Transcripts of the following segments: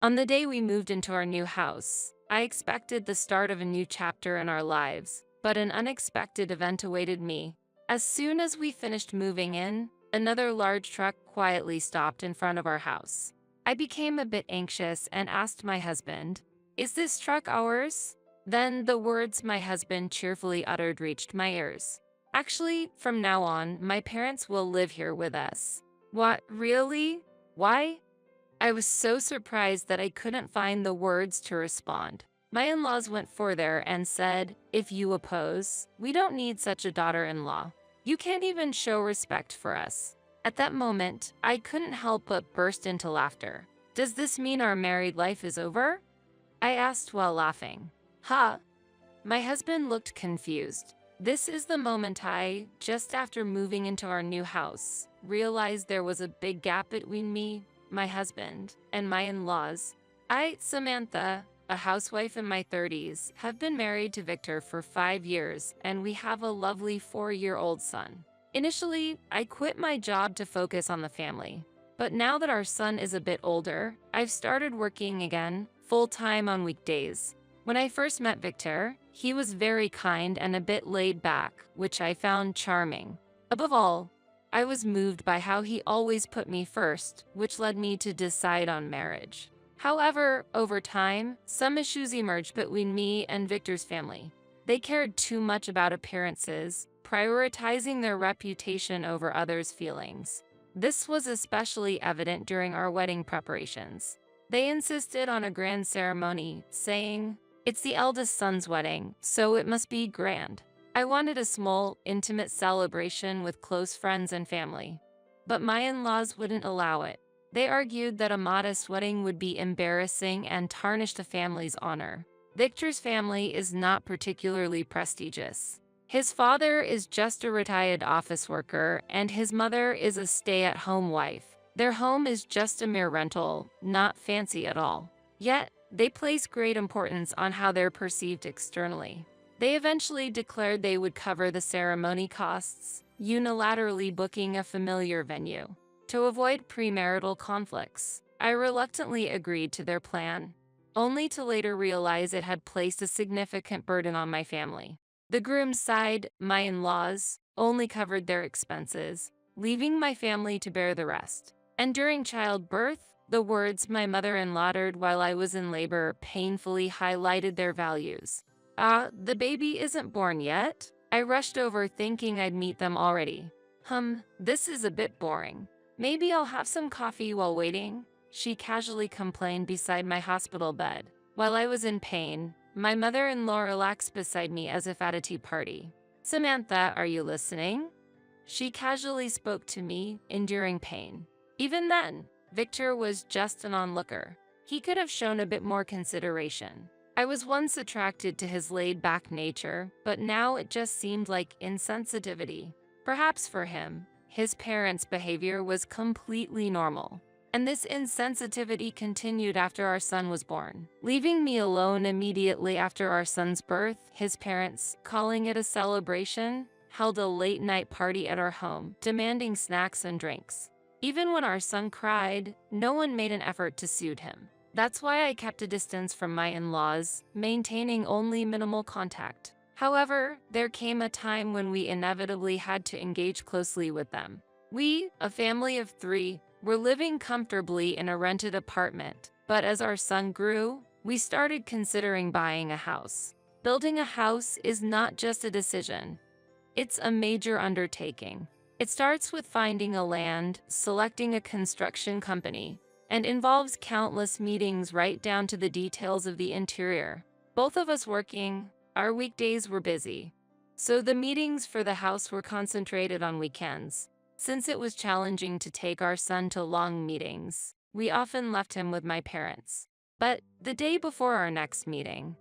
On the day we moved into our new house, I expected the start of a new chapter in our lives, but an unexpected event awaited me. As soon as we finished moving in, another large truck quietly stopped in front of our house. I became a bit anxious and asked my husband, "Is this truck ours?" Then the words my husband cheerfully uttered reached my ears. "Actually, from now on, my parents will live here with us." What, really? Why? I was so surprised that I couldn't find the words to respond. My in-laws went further and said, "If you oppose, we don't need such a daughter-in-law. You can't even show respect for us." At that moment, I couldn't help but burst into laughter. "Does this mean our married life is over?" I asked while laughing. "Huh?" My husband looked confused. This is the moment I, just after moving into our new house, realized there was a big gap between me, my husband, and my in-laws. I, Samantha, a housewife in my 30s, have been married to Victor for 5 years, and we have a lovely 4-year-old son. Initially, I quit my job to focus on the family. But now that our son is a bit older, I've started working again, full-time on weekdays. When I first met Victor, he was very kind and a bit laid back, which I found charming. Above all, I was moved by how he always put me first, which led me to decide on marriage. However, over time, some issues emerged between me and Victor's family. They cared too much about appearances, prioritizing their reputation over others' feelings. This was especially evident during our wedding preparations. They insisted on a grand ceremony, saying, "It's the eldest son's wedding, so it must be grand." I wanted a small, intimate celebration with close friends and family. But my in-laws wouldn't allow it. They argued that a modest wedding would be embarrassing and tarnish the family's honor. Victor's family is not particularly prestigious. His father is just a retired office worker, and his mother is a stay-at-home wife. Their home is just a mere rental, not fancy at all. Yet, they place great importance on how they're perceived externally. They eventually declared they would cover the ceremony costs, unilaterally booking a familiar venue. To avoid premarital conflicts, I reluctantly agreed to their plan, only to later realize it had placed a significant burden on my family. The groom's side, my in-laws, only covered their expenses, leaving my family to bear the rest. And during childbirth, the words my mother-in-law uttered while I was in labor painfully highlighted their values. The baby isn't born yet." I rushed over thinking I'd meet them already. This is a bit boring. Maybe I'll have some coffee while waiting," she casually complained beside my hospital bed. While I was in pain, my mother-in-law relaxed beside me as if at a tea party. "Samantha, are you listening?" She casually spoke to me, enduring pain. Even then, Victor was just an onlooker. He could have shown a bit more consideration. I was once attracted to his laid-back nature, but now it just seemed like insensitivity. Perhaps for him, his parents' behavior was completely normal. And this insensitivity continued after our son was born. Leaving me alone immediately after our son's birth, his parents, calling it a celebration, held a late-night party at our home, demanding snacks and drinks. Even when our son cried, no one made an effort to soothe him. That's why I kept a distance from my in-laws, maintaining only minimal contact. However, there came a time when we inevitably had to engage closely with them. We, a family of 3, were living comfortably in a rented apartment, but as our son grew, we started considering buying a house. Building a house is not just a decision. It's a major undertaking. It starts with finding a land, selecting a construction company, and involves countless meetings right down to the details of the interior. Both of us working, our weekdays were busy. So the meetings for the house were concentrated on weekends. Since it was challenging to take our son to long meetings, we often left him with my parents. But the day before our next meeting,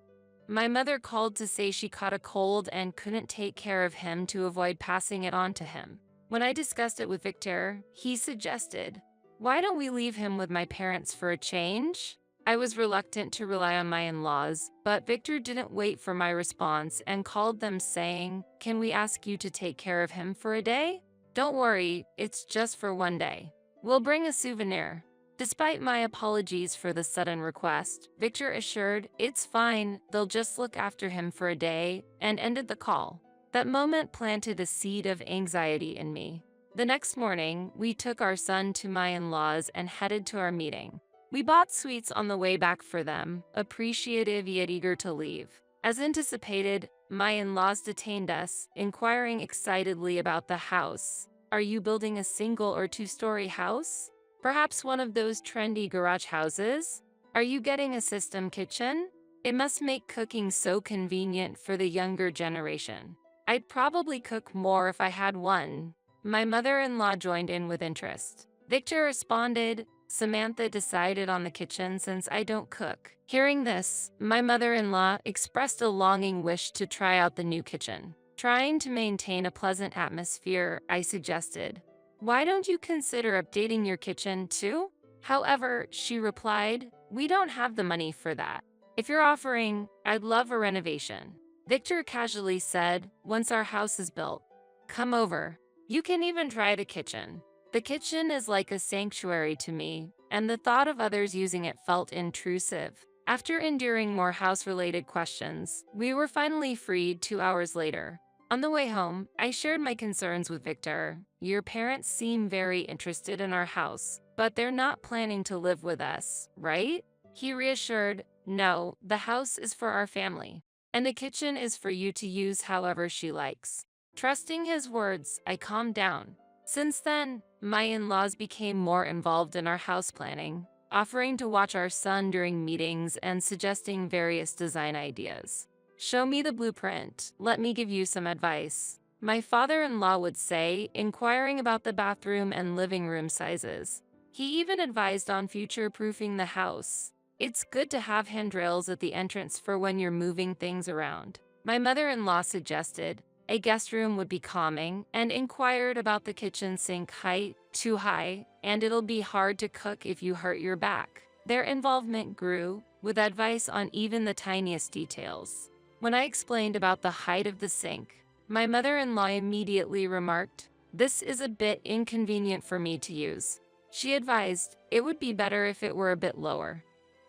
my mother called to say she caught a cold and couldn't take care of him to avoid passing it on to him. When I discussed it with Victor, he suggested, "Why don't we leave him with my parents for a change?" I was reluctant to rely on my in-laws, but Victor didn't wait for my response and called them saying, "Can we ask you to take care of him for a day? Don't worry, it's just for one day. We'll bring a souvenir." Despite my apologies for the sudden request, Victor assured, "It's fine, they'll just look after him for a day," and ended the call. That moment planted a seed of anxiety in me. The next morning, we took our son to my in-laws and headed to our meeting. We bought sweets on the way back for them, appreciative yet eager to leave. As anticipated, my in-laws detained us, inquiring excitedly about the house. "Are you building a single or two-story house? Perhaps one of those trendy garage houses? Are you getting a system kitchen? It must make cooking so convenient for the younger generation. I'd probably cook more if I had one." My mother-in-law joined in with interest. Victor responded, "Samantha decided on the kitchen since I don't cook." Hearing this, my mother-in-law expressed a longing wish to try out the new kitchen. Trying to maintain a pleasant atmosphere, I suggested, "Why don't you consider updating your kitchen too?" However, she replied, "We don't have the money for that. If you're offering, I'd love a renovation." Victor casually said, "Once our house is built, come over. You can even try the kitchen." The kitchen is like a sanctuary to me, and the thought of others using it felt intrusive. After enduring more house-related questions, we were finally freed 2 hours later. On the way home, I shared my concerns with Victor. "Your parents seem very interested in our house, but they're not planning to live with us, right?" He reassured, "No, the house is for our family, and the kitchen is for you to use however she likes." Trusting his words, I calmed down. Since then, my in-laws became more involved in our house planning, offering to watch our son during meetings and suggesting various design ideas. "Show me the blueprint, let me give you some advice," my father-in-law would say, inquiring about the bathroom and living room sizes. He even advised on future-proofing the house. "It's good to have handrails at the entrance for when you're moving things around." My mother-in-law suggested a guest room would be calming and inquired about the kitchen sink height, too high, and it'll be hard to cook if you hurt your back. Their involvement grew, with advice on even the tiniest details. When I explained about the height of the sink, my mother-in-law immediately remarked, "This is a bit inconvenient for me to use." She advised, "It would be better if it were a bit lower."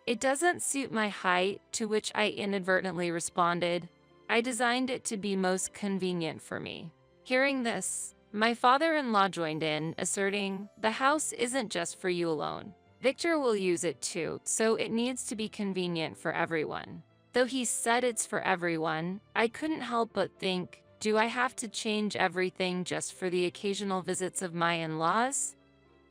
"It doesn't suit my height," to which I inadvertently responded, "I designed it to be most convenient for me." Hearing this, my father-in-law joined in, asserting, "The house isn't just for you alone. Victor will use it too, so it needs to be convenient for everyone." Though he said it's for everyone, I couldn't help but think, do I have to change everything just for the occasional visits of my in-laws?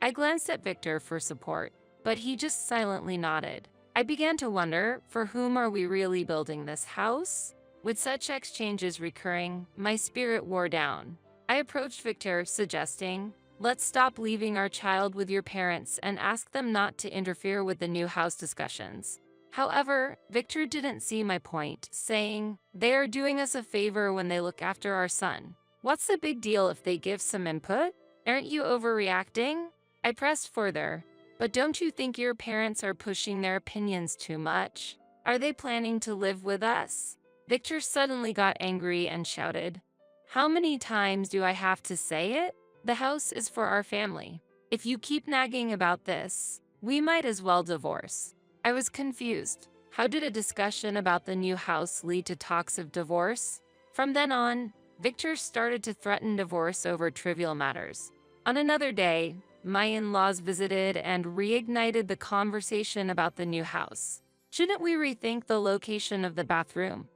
I glanced at Victor for support, but he just silently nodded. I began to wonder, for whom are we really building this house? With such exchanges recurring, my spirit wore down. I approached Victor, suggesting, "Let's stop leaving our child with your parents and ask them not to interfere with the new house discussions." However, Victor didn't see my point, saying, "They are doing us a favor when they look after our son. What's the big deal if they give some input? Aren't you overreacting?" I pressed further, "But don't you think your parents are pushing their opinions too much? Are they planning to live with us?" Victor suddenly got angry and shouted, "How many times do I have to say it? The house is for our family. If you keep nagging about this, we might as well divorce." I was confused. How did a discussion about the new house lead to talks of divorce? From then on, Victor started to threaten divorce over trivial matters. On another day, my in-laws visited and reignited the conversation about the new house. "Shouldn't we rethink the location of the bathroom?"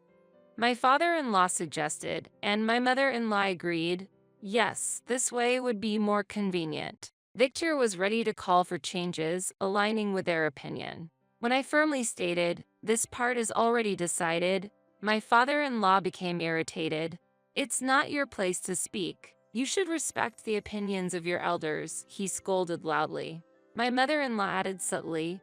my father-in-law suggested, and my mother-in-law agreed. Yes, this way would be more convenient. Victor was ready to call for changes, aligning with their opinion. When I firmly stated, "This part is already decided," my father-in-law became irritated. "It's not your place to speak. You should respect the opinions of your elders," he scolded loudly. My mother-in-law added subtly,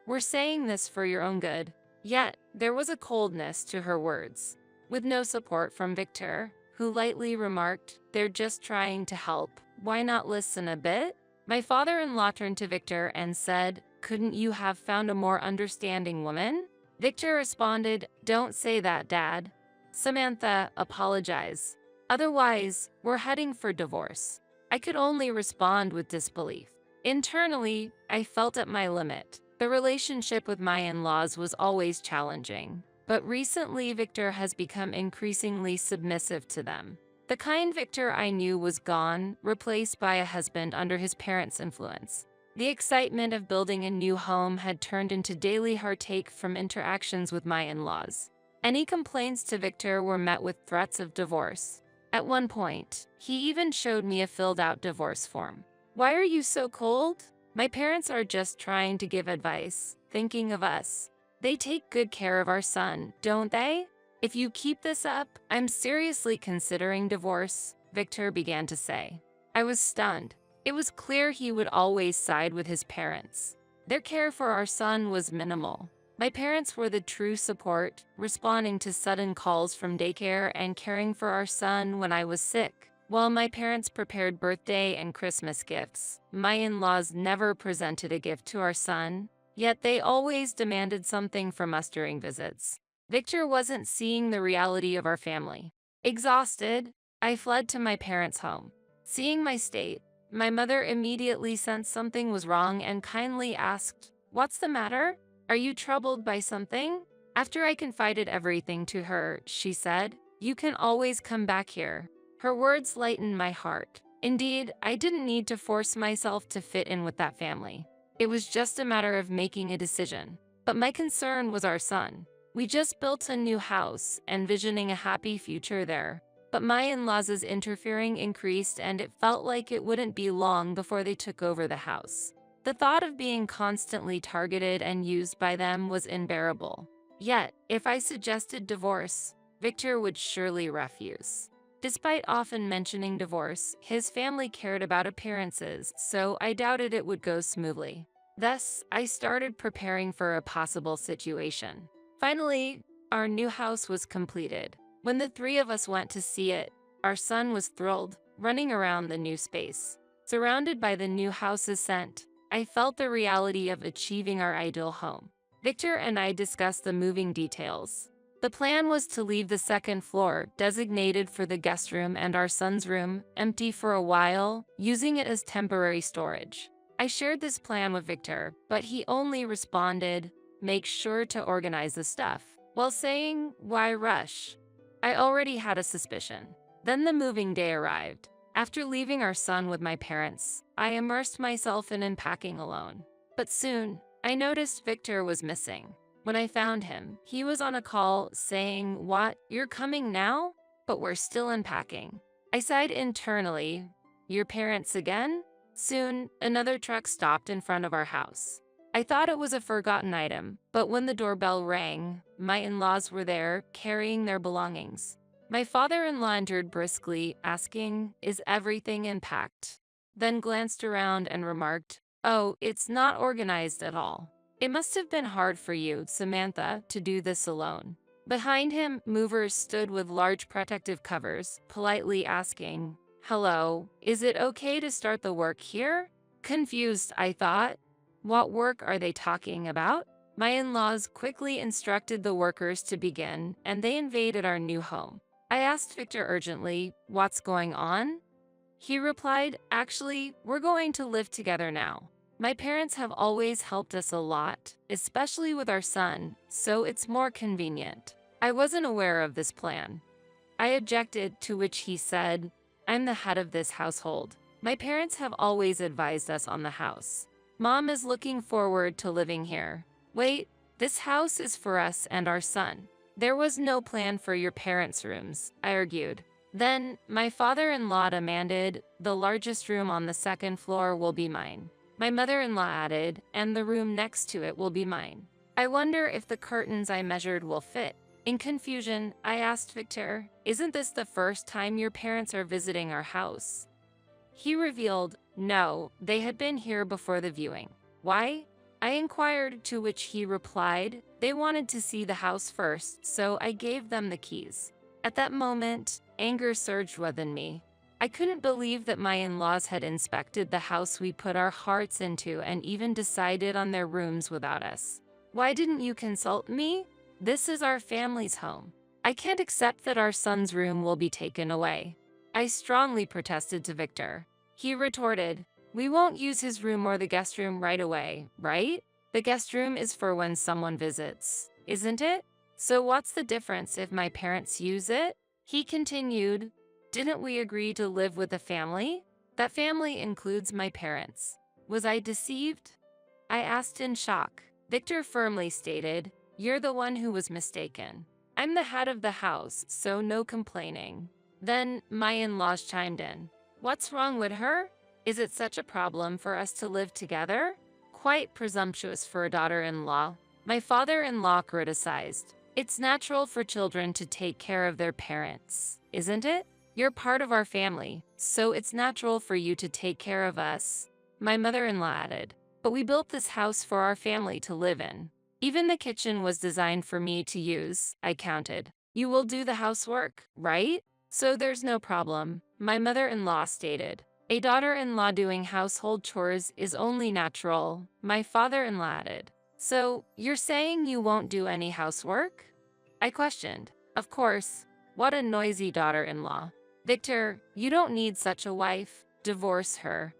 "We're saying this for your own good." Yet, there was a coldness to her words. With no support from Victor, who lightly remarked, "They're just trying to help. Why not listen a bit?" My father-in-law turned to Victor and said, "Couldn't you have found a more understanding woman?" Victor responded, "Don't say that, Dad. Samantha, apologize. Otherwise, we're heading for divorce." I could only respond with disbelief. Internally, I felt at my limit. The relationship with my in-laws was always challenging, but recently Victor has become increasingly submissive to them. The kind Victor I knew was gone, replaced by a husband under his parents' influence. The excitement of building a new home had turned into daily heartache from interactions with my in-laws. Any complaints to Victor were met with threats of divorce. At one point, he even showed me a filled-out divorce form. "Why are you so cold?" "My parents are just trying to give advice, thinking of us. They take good care of our son, don't they? If you keep this up, I'm seriously considering divorce," Victor began to say. I was stunned. It was clear he would always side with his parents. Their care for our son was minimal. My parents were the true support, responding to sudden calls from daycare and caring for our son when I was sick. While my parents prepared birthday and Christmas gifts, my in-laws never presented a gift to our son, yet they always demanded something from us during visits. Victor wasn't seeing the reality of our family. Exhausted, I fled to my parents' home. Seeing my state, my mother immediately sensed something was wrong and kindly asked, "What's the matter? Are you troubled by something?" After I confided everything to her, she said, "You can always come back here." Her words lightened my heart. Indeed, I didn't need to force myself to fit in with that family. It was just a matter of making a decision. But my concern was our son. We just built a new house, envisioning a happy future there. But my in-laws' interfering increased, and it felt like it wouldn't be long before they took over the house. The thought of being constantly targeted and used by them was unbearable. Yet, if I suggested divorce, Victor would surely refuse. Despite often mentioning divorce, his family cared about appearances, so I doubted it would go smoothly. Thus, I started preparing for a possible situation. Finally, our new house was completed. When the three of us went to see it, our son was thrilled, running around the new space. Surrounded by the new house's scent, I felt the reality of achieving our ideal home. Victor and I discussed the moving details. The plan was to leave the second floor, designated for the guest room and our son's room, empty for a while, using it as temporary storage. I shared this plan with Victor, but he only responded, "Make sure to organize the stuff," while saying, "Why rush?" I already had a suspicion. Then the moving day arrived. After leaving our son with my parents, I immersed myself in unpacking alone. But soon, I noticed Victor was missing. When I found him, he was on a call saying, "What? You're coming now? But we're still unpacking." I sighed internally. "Your parents again?" Soon, another truck stopped in front of our house. I thought it was a forgotten item, but when the doorbell rang, my in-laws were there, carrying their belongings. My father-in-law entered briskly, asking, "Is everything unpacked?" Then glanced around and remarked, "Oh, it's not organized at all. It must have been hard for you, Samantha, to do this alone." Behind him, movers stood with large protective covers, politely asking, "Hello, is it okay to start the work here?" Confused, I thought. What work are they talking about? My in-laws quickly instructed the workers to begin, and they invaded our new home. I asked Victor urgently, "What's going on?" He replied, "Actually, we're going to live together now. My parents have always helped us a lot, especially with our son, so it's more convenient." I wasn't aware of this plan. I objected, to which he said, "I'm the head of this household. My parents have always advised us on the house. Mom is looking forward to living here." "Wait, this house is for us and our son. There was no plan for your parents' rooms," I argued. Then, my father-in-law demanded, "The largest room on the second floor will be mine." My mother-in-law added, "And the room next to it will be mine. I wonder if the curtains I measured will fit." In confusion, I asked Victor, "Isn't this the first time your parents are visiting our house?" He revealed, no, they had been here before the viewing. "Why?" I inquired, to which he replied, "They wanted to see the house first, so I gave them the keys." At that moment, anger surged within me. I couldn't believe that my in-laws had inspected the house we put our hearts into and even decided on their rooms without us. "Why didn't you consult me? This is our family's home. I can't accept that our son's room will be taken away." I strongly protested to Victor. He retorted, We won't use his room or the guest room right away, right? The guest room is for when someone visits, isn't it? So what's the difference if my parents use it? He continued, didn't we agree to live with a family? That family includes my parents. Was I deceived? I asked in shock. Victor firmly stated, you're the one who was mistaken. I'm the head of the house, so no complaining. Then my in-laws chimed in. What's wrong with her? Is it such a problem for us to live together? Quite presumptuous for a daughter-in-law. My father-in-law criticized. It's natural for children to take care of their parents, isn't it? You're part of our family, so it's natural for you to take care of us. My mother-in-law added. But we built this house for our family to live in. Even the kitchen was designed for me to use, I counted. You will do the housework, right? So there's no problem, my mother-in-law stated. A daughter-in-law doing household chores is only natural, my father-in-law added. So, you're saying you won't do any housework? I questioned. Of course. What a noisy daughter-in-law. Victor, you don't need such a wife. Divorce her.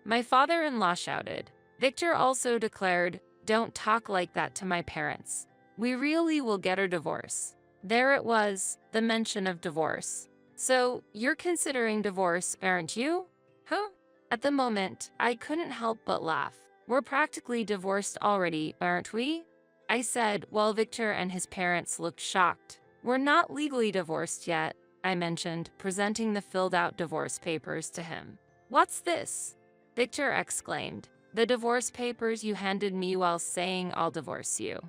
My father-in-law shouted. Victor also declared, don't talk like that to my parents. We really will get a divorce. There it was, the mention of divorce. So, you're considering divorce, aren't you? Huh? At the moment, I couldn't help but laugh. We're practically divorced already, aren't we? I said, while Victor and his parents looked shocked. We're not legally divorced yet, I mentioned, presenting the filled-out divorce papers to him. What's this? Victor exclaimed. The divorce papers you handed me while saying I'll divorce you.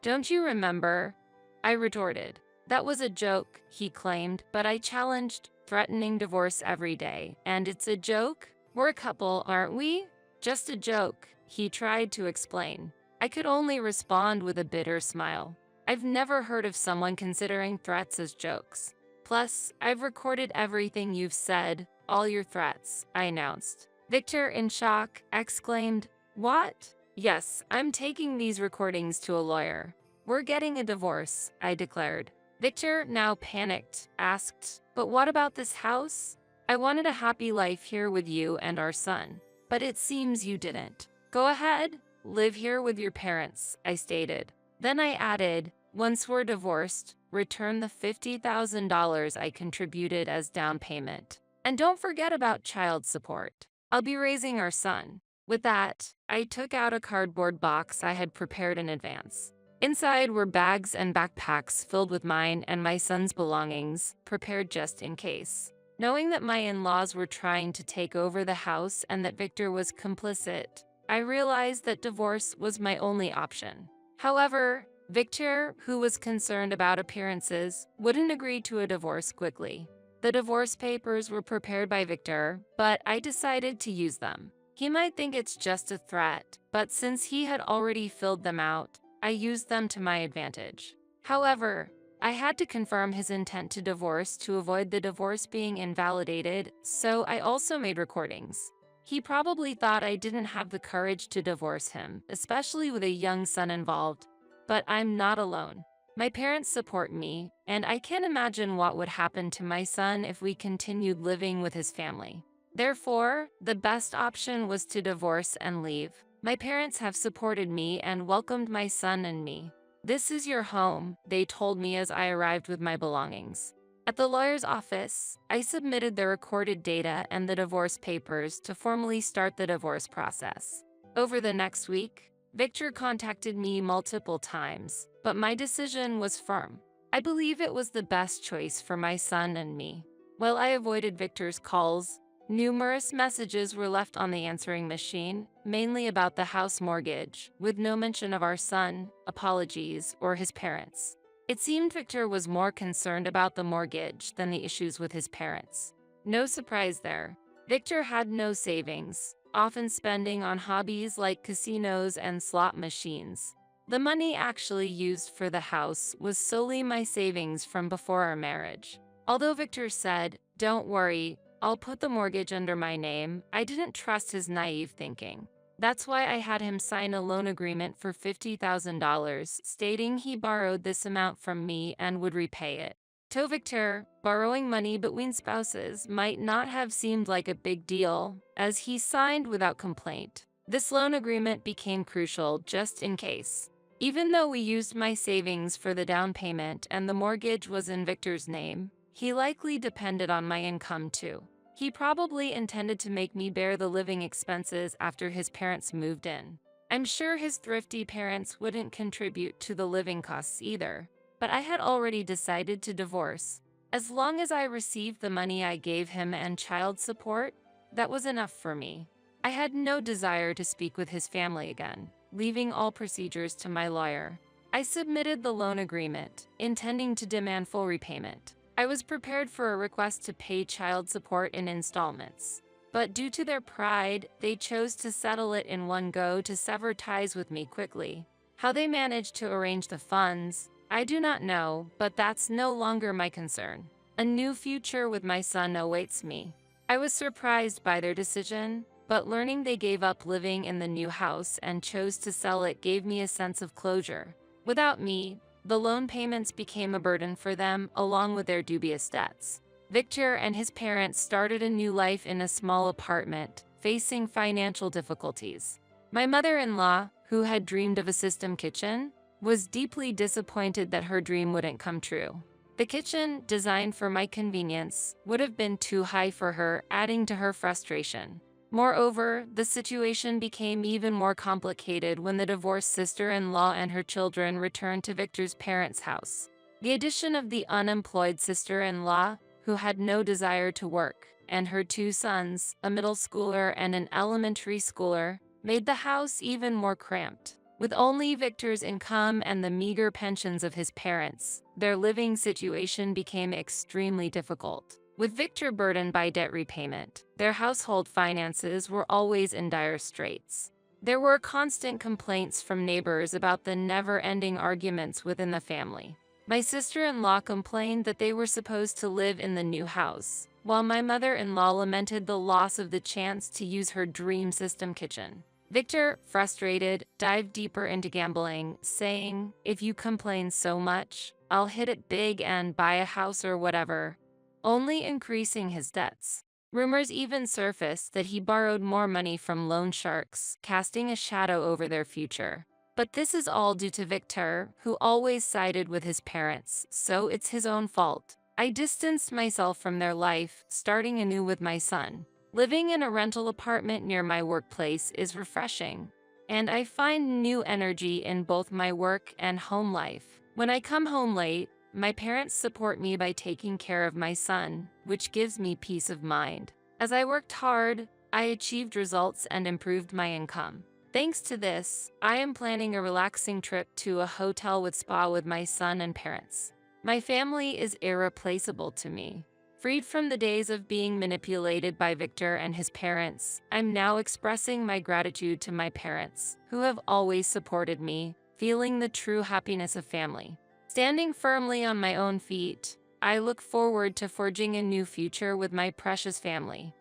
Don't you remember? I retorted. That was a joke, he claimed, but I challenged, threatening divorce every day. And it's a joke? We're a couple, aren't we? Just a joke, he tried to explain. I could only respond with a bitter smile. I've never heard of someone considering threats as jokes. Plus, I've recorded everything you've said, all your threats, I announced. Victor, in shock, exclaimed, What? Yes, I'm taking these recordings to a lawyer. We're getting a divorce, I declared. Victor, now panicked, asked, But what about this house? I wanted a happy life here with you and our son. But it seems you didn't. Go ahead, live here with your parents, I stated. Then I added, once we're divorced, return the $50,000 I contributed as down payment. And don't forget about child support. I'll be raising our son. With that, I took out a cardboard box I had prepared in advance. Inside were bags and backpacks filled with mine and my son's belongings, prepared just in case. Knowing that my in-laws were trying to take over the house and that Victor was complicit, I realized that divorce was my only option. However, Victor, who was concerned about appearances, wouldn't agree to a divorce quickly. The divorce papers were prepared by Victor, but I decided to use them. He might think it's just a threat, but since he had already filled them out, I used them to my advantage. However, I had to confirm his intent to divorce to avoid the divorce being invalidated, so I also made recordings. He probably thought I didn't have the courage to divorce him, especially with a young son involved. But I'm not alone. My parents support me, and I can't imagine what would happen to my son if we continued living with his family. Therefore, the best option was to divorce and leave. My parents have supported me and welcomed my son and me. This is your home, they told me as I arrived with my belongings. At the lawyer's office, I submitted the recorded data and the divorce papers to formally start the divorce process. Over the next week, Victor contacted me multiple times, but my decision was firm. I believe it was the best choice for my son and me. While I avoided Victor's calls, numerous messages were left on the answering machine, mainly about the house mortgage, with no mention of our son, apologies, or his parents. It seemed Victor was more concerned about the mortgage than the issues with his parents. No surprise there. Victor had no savings, often spending on hobbies like casinos and slot machines. The money actually used for the house was solely my savings from before our marriage. Although Victor said, "Don't worry, I'll put the mortgage under my name," I didn't trust his naive thinking. That's why I had him sign a loan agreement for $50,000, stating he borrowed this amount from me and would repay it. To Victor, borrowing money between spouses might not have seemed like a big deal, as he signed without complaint. This loan agreement became crucial just in case. Even though we used my savings for the down payment and the mortgage was in Victor's name, he likely depended on my income too. He probably intended to make me bear the living expenses after his parents moved in. I'm sure his thrifty parents wouldn't contribute to the living costs either, but I had already decided to divorce. As long as I received the money I gave him and child support, that was enough for me. I had no desire to speak with his family again, leaving all procedures to my lawyer. I submitted the loan agreement, intending to demand full repayment. I was prepared for a request to pay child support in installments, but due to their pride, they chose to settle it in one go to sever ties with me quickly. How they managed to arrange the funds, I do not know, but that's no longer my concern. A new future with my son awaits me. I was surprised by their decision, but learning they gave up living in the new house and chose to sell it gave me a sense of closure. Without me, the loan payments became a burden for them, along with their dubious debts. Victor and his parents started a new life in a small apartment, facing financial difficulties. My mother-in-law, who had dreamed of a system kitchen, was deeply disappointed that her dream wouldn't come true. The kitchen, designed for my convenience, would have been too high for her, adding to her frustration. Moreover, the situation became even more complicated when the divorced sister-in-law and her children returned to Victor's parents' house. The addition of the unemployed sister-in-law, who had no desire to work, and her two sons, a middle schooler and an elementary schooler, made the house even more cramped. With only Victor's income and the meager pensions of his parents, their living situation became extremely difficult. With Victor burdened by debt repayment, their household finances were always in dire straits. There were constant complaints from neighbors about the never-ending arguments within the family. My sister-in-law complained that they were supposed to live in the new house, while my mother-in-law lamented the loss of the chance to use her dream system kitchen. Victor, frustrated, dived deeper into gambling, saying, "If you complain so much, I'll hit it big and buy a house or whatever," only increasing his debts. Rumors even surfaced that he borrowed more money from loan sharks, casting a shadow over their future. But this is all due to Victor, who always sided with his parents, so it's his own fault. I distanced myself from their life, starting anew with my son. Living in a rental apartment near my workplace is refreshing, and I find new energy in both my work and home life. When I come home late, my parents support me by taking care of my son, which gives me peace of mind. As I worked hard, I achieved results and improved my income. Thanks to this, I am planning a relaxing trip to a hotel with spa with my son and parents. My family is irreplaceable to me. Freed from the days of being manipulated by Victor and his parents, I'm now expressing my gratitude to my parents, who have always supported me, feeling the true happiness of family. Standing firmly on my own feet, I look forward to forging a new future with my precious family.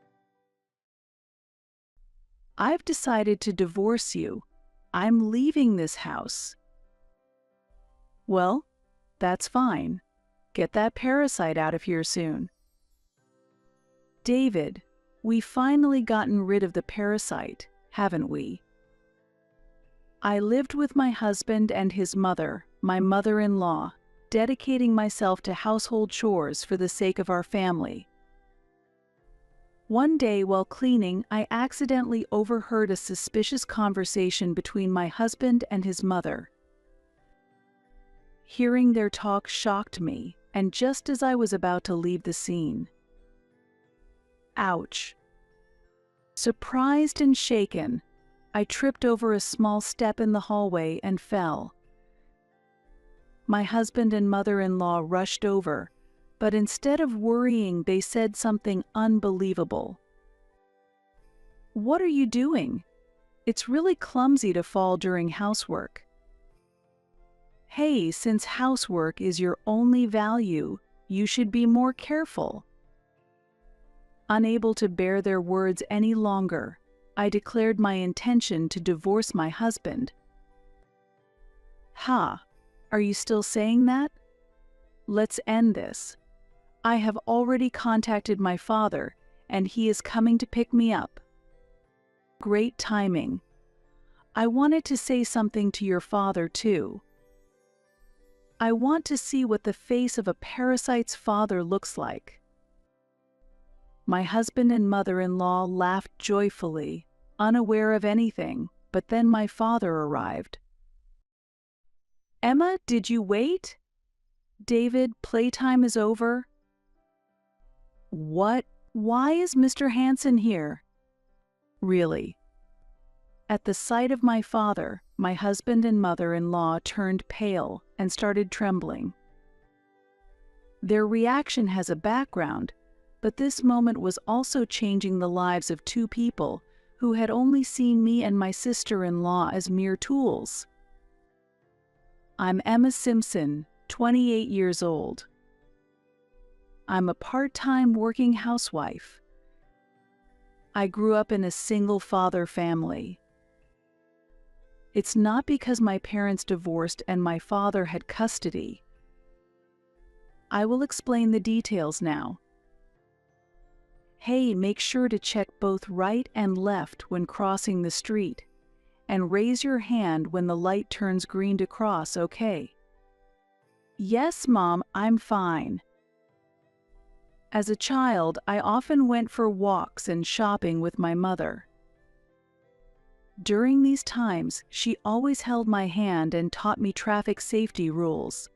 I've decided to divorce you. I'm leaving this house. Well, that's fine. Get that parasite out of here soon. David, we've finally gotten rid of the parasite, haven't we? I lived with my husband and his mother, my mother-in-law, dedicating myself to household chores for the sake of our family. One day while cleaning, I accidentally overheard a suspicious conversation between my husband and his mother. Hearing their talk shocked me, and just as I was about to leave the scene. Ouch! Surprised and shaken, I tripped over a small step in the hallway and fell. My husband and mother-in-law rushed over, but instead of worrying, they said something unbelievable. "What are you doing? It's really clumsy to fall during housework." "Hey, since housework is your only value, you should be more careful." Unable to bear their words any longer, I declared my intention to divorce my husband. "Ha, are you still saying that? Let's end this." I have already contacted my father, and he is coming to pick me up. Great timing. I wanted to say something to your father, too. I want to see what the face of a parasite's father looks like. My husband and mother-in-law laughed joyfully, unaware of anything, but then my father arrived. Emma, did you wait? David, playtime is over. What? Why is Mr. Hanson here? Really? At the sight of my father, my husband and mother-in-law turned pale and started trembling. Their reaction has a background, but this moment was also changing the lives of two people who had only seen me and my sister-in-law as mere tools. I'm Emma Simpson, 28 years old. I'm a part-time working housewife. I grew up in a single-father family. It's not because my parents divorced and my father had custody. I will explain the details now. Hey, make sure to check both right and left when crossing the street, and raise your hand when the light turns green to cross, okay? Yes, Mom, I'm fine. As a child, I often went for walks and shopping with my mother. During these times, she always held my hand and taught me traffic safety rules.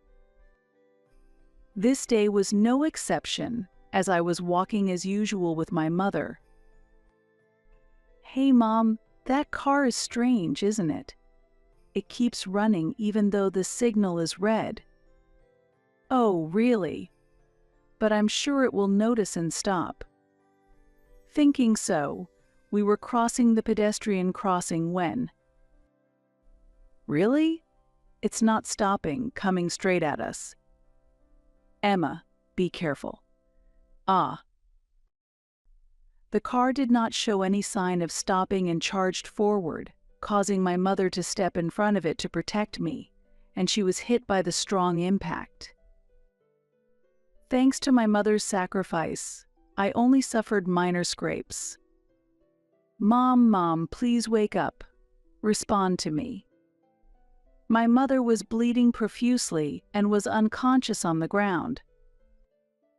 This day was no exception, as I was walking as usual with my mother. Hey, Mom, that car is strange, isn't it? It keeps running even though the signal is red. Oh, really? But I'm sure it will notice and stop. Thinking so, we were crossing the pedestrian crossing when... Really? It's not stopping, coming straight at us. Emma, be careful. Ah. The car did not show any sign of stopping and charged forward, causing my mother to step in front of it to protect me, and she was hit by the strong impact. Thanks to my mother's sacrifice, I only suffered minor scrapes. Mom, please wake up. Respond to me. My mother was bleeding profusely and was unconscious on the ground.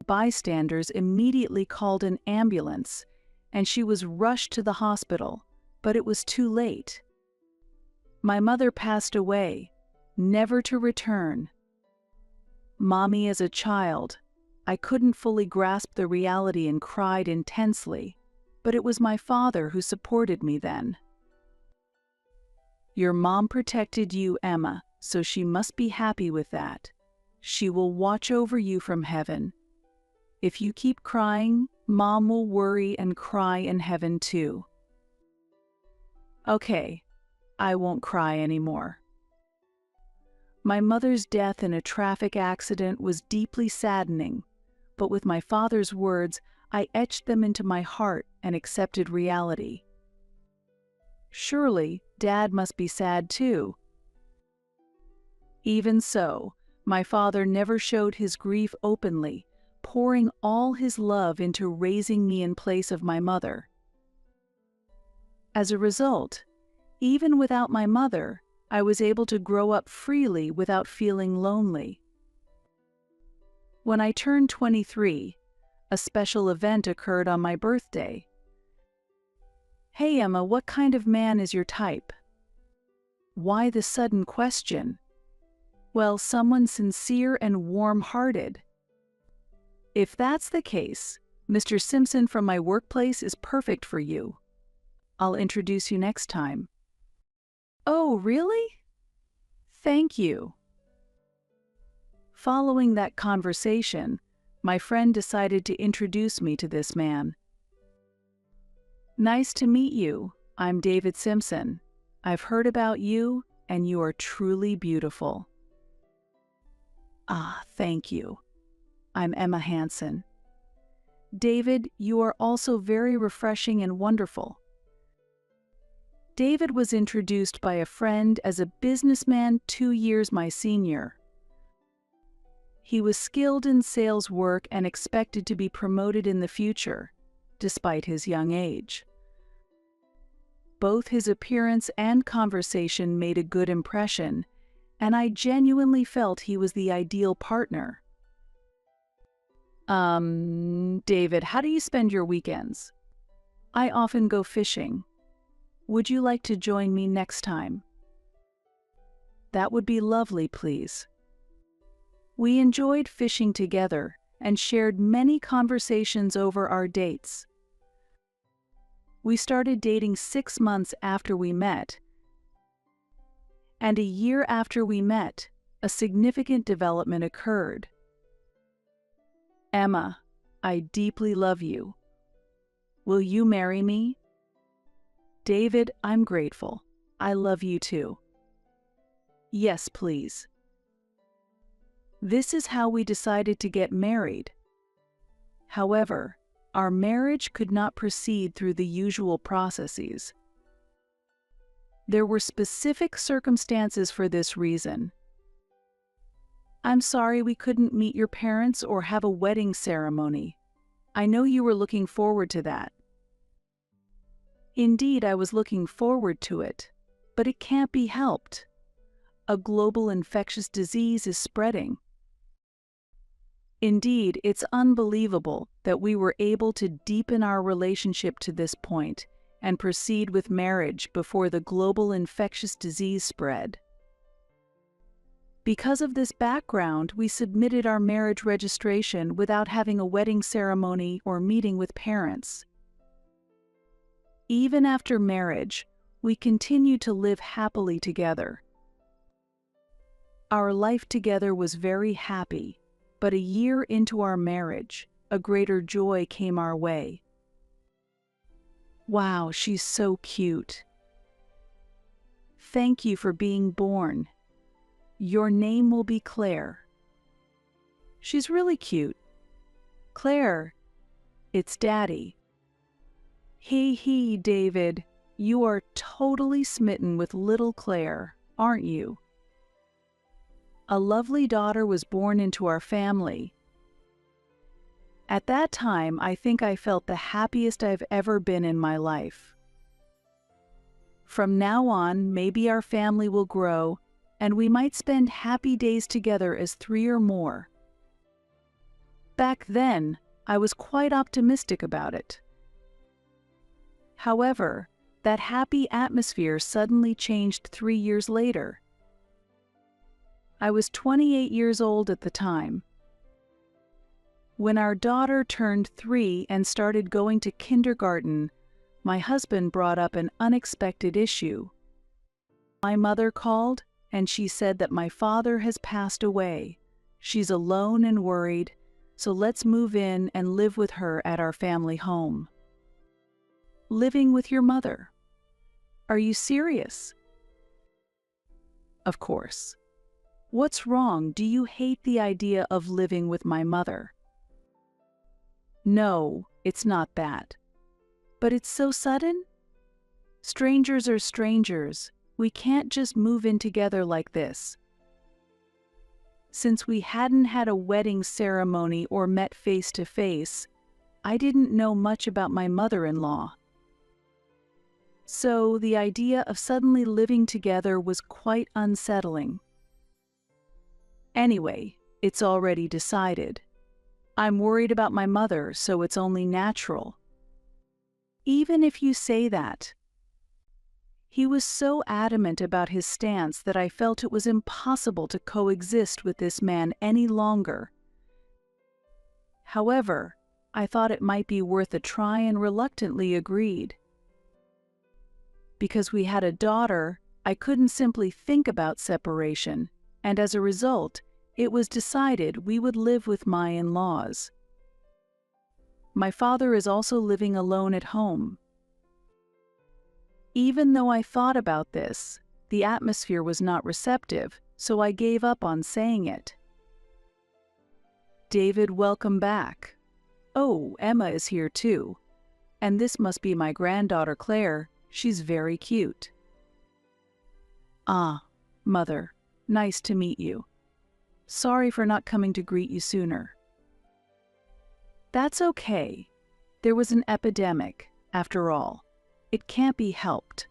Bystanders immediately called an ambulance, and she was rushed to the hospital, but it was too late. My mother passed away, never to return. Mommy, as a child, I couldn't fully grasp the reality and cried intensely. But it was my father who supported me then. Your mom protected you, Emma, so she must be happy with that. She will watch over you from heaven. If you keep crying, Mom will worry and cry in heaven too. Okay, I won't cry anymore. My mother's death in a traffic accident was deeply saddening, but with my father's words, I etched them into my heart and accepted reality. Surely, Dad must be sad too. Even so, my father never showed his grief openly, pouring all his love into raising me in place of my mother. As a result, even without my mother, I was able to grow up freely without feeling lonely. When I turned 23, a special event occurred on my birthday. Hey Emma, what kind of man is your type? Why the sudden question? Well, someone sincere and warm-hearted. If that's the case, Mr. Simpson from my workplace is perfect for you. I'll introduce you next time. Oh, really? Thank you. Following that conversation, my friend decided to introduce me to this man. Nice to meet you. I'm David Simpson. I've heard about you, and you are truly beautiful. Ah, thank you. I'm Emma Hanson. David, you are also very refreshing and wonderful. David was introduced by a friend as a businessman 2 years my senior. He was skilled in sales work and expected to be promoted in the future, despite his young age. Both his appearance and conversation made a good impression, and I genuinely felt he was the ideal partner. David, how do you spend your weekends? I often go fishing. Would you like to join me next time? That would be lovely, please. We enjoyed fishing together and shared many conversations over our dates. We started dating 6 months after we met, and a year after we met, a significant development occurred. Emma, I deeply love you. Will you marry me? David, I'm grateful. I love you too. Yes, please. This is how we decided to get married. However, our marriage could not proceed through the usual processes. There were specific circumstances for this reason. I'm sorry we couldn't meet your parents or have a wedding ceremony. I know you were looking forward to that. Indeed, I was looking forward to it, but it can't be helped. A global infectious disease is spreading. Indeed, it's unbelievable that we were able to deepen our relationship to this point and proceed with marriage before the global infectious disease spread. Because of this background, we submitted our marriage registration without having a wedding ceremony or meeting with parents. Even after marriage, we continued to live happily together. Our life together was very happy, but a year into our marriage, a greater joy came our way. Wow, she's so cute. Thank you for being born. Your name will be Claire. She's really cute. Claire, it's Daddy. Hey, David, you are totally smitten with little Claire, aren't you? A lovely daughter was born into our family. At that time, I think I felt the happiest I've ever been in my life. From now on, maybe our family will grow, and we might spend happy days together as 3 or more. Back then, I was quite optimistic about it. However, that happy atmosphere suddenly changed 3 years later. I was 28 years old at the time. When our daughter turned 3 and started going to kindergarten, my husband brought up an unexpected issue. My mother called, and she said that my father has passed away. She's alone and worried, so let's move in and live with her at our family home. Living with your mother? Are you serious? Of course. What's wrong? Do you hate the idea of living with my mother? No, it's not that. But it's so sudden? Strangers are strangers. We can't just move in together like this. Since we hadn't had a wedding ceremony or met face to face, I didn't know much about my mother-in-law. So the idea of suddenly living together was quite unsettling. Anyway, it's already decided. I'm worried about my mother, so it's only natural. Even if you say that. He was so adamant about his stance that I felt it was impossible to coexist with this man any longer. However, I thought it might be worth a try and reluctantly agreed. Because we had a daughter, I couldn't simply think about separation, and as a result, it was decided we would live with my in-laws. My father is also living alone at home. Even though I thought about this, the atmosphere was not receptive, so I gave up on saying it. David, welcome back. Oh, Emma is here too. And this must be my granddaughter Claire. She's very cute. Ah, Mother, nice to meet you. Sorry for not coming to greet you sooner. That's okay. There was an epidemic, after all. It can't be helped.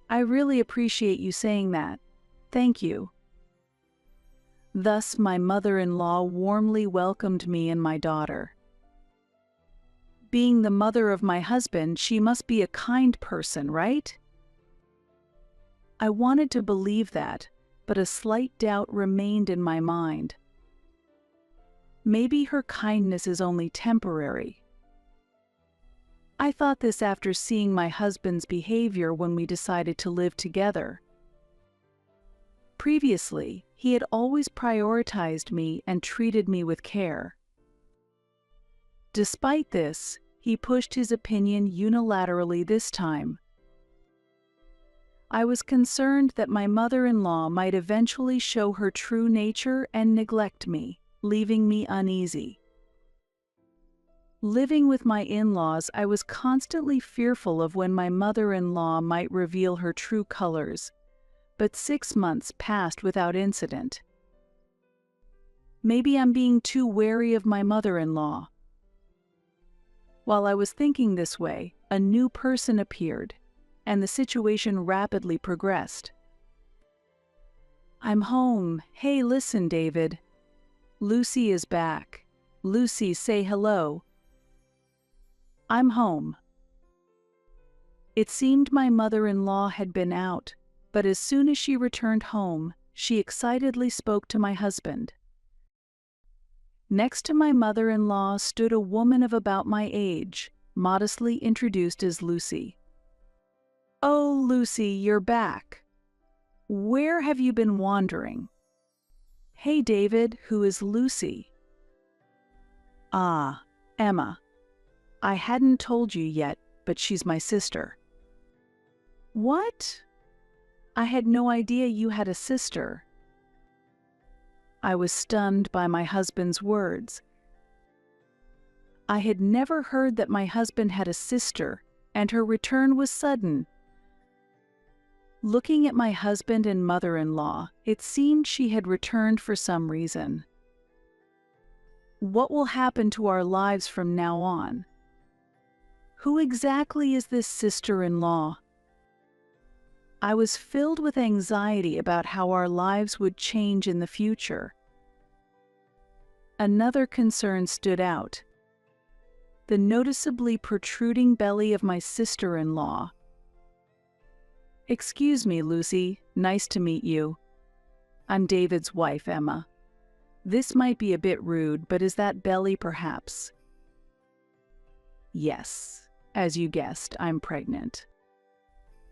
I really appreciate you saying that. Thank you. Thus, my mother-in-law warmly welcomed me and my daughter. Being the mother of my husband, she must be a kind person, right? I wanted to believe that, but a slight doubt remained in my mind. Maybe her kindness is only temporary. I thought this after seeing my husband's behavior when we decided to live together. Previously, he had always prioritized me and treated me with care. Despite this, he pushed his opinion unilaterally this time. I was concerned that my mother-in-law might eventually show her true nature and neglect me, leaving me uneasy. Living with my in-laws, I was constantly fearful of when my mother-in-law might reveal her true colors, but 6 months passed without incident. Maybe I'm being too wary of my mother-in-law. While I was thinking this way, a new person appeared, and the situation rapidly progressed. I'm home. Hey, listen, David. Lucy is back. Lucy, say hello. I'm home. It seemed my mother-in-law had been out, but as soon as she returned home, she excitedly spoke to my husband. Next to my mother-in-law stood a woman of about my age, modestly introduced as Lucy. Oh, Lucy, you're back. Where have you been wandering? Hey, David, who is Lucy? Ah, Emma. I hadn't told you yet, but she's my sister. What? I had no idea you had a sister. I was stunned by my husband's words. I had never heard that my husband had a sister, and her return was sudden. Looking at my husband and mother-in-law, it seemed she had returned for some reason. What will happen to our lives from now on? Who exactly is this sister-in-law? I was filled with anxiety about how our lives would change in the future. Another concern stood out: the noticeably protruding belly of my sister-in-law. Excuse me, Lucy. Nice to meet you. I'm David's wife, Emma. This might be a bit rude, but is that belly perhaps? Yes, as you guessed, I'm pregnant.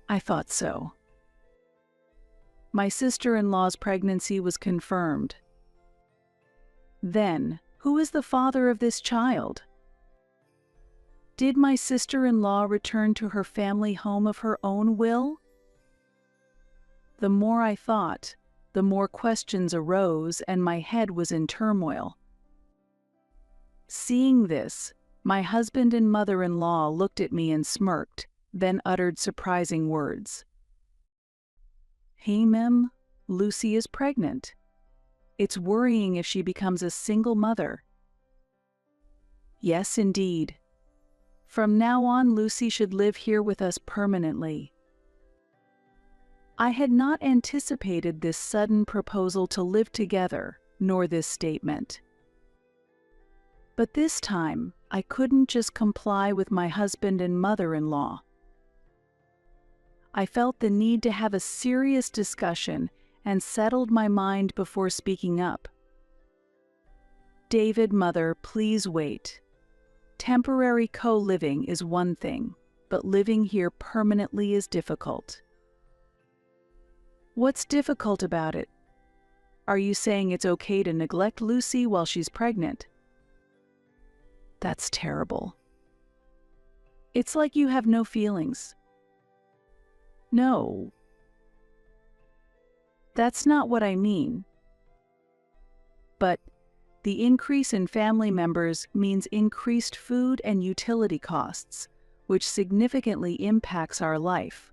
I thought so. My sister-in-law's pregnancy was confirmed. Then, who is the father of this child? Did my sister-in-law return to her family home of her own will? The more I thought, the more questions arose and my head was in turmoil. Seeing this, my husband and mother-in-law looked at me and smirked, then uttered surprising words. Hey, Mem, Lucy is pregnant. It's worrying if she becomes a single mother. Yes, indeed. From now on, Lucy should live here with us permanently. I had not anticipated this sudden proposal to live together, nor this statement. But this time, I couldn't just comply with my husband and mother-in-law. I felt the need to have a serious discussion and settled my mind before speaking up. David, mother, please wait. Temporary co-living is one thing, but living here permanently is difficult. What's difficult about it? Are you saying it's okay to neglect Lucy while she's pregnant? That's terrible. It's like you have no feelings. No. That's not what I mean. But the increase in family members means increased food and utility costs, which significantly impacts our life.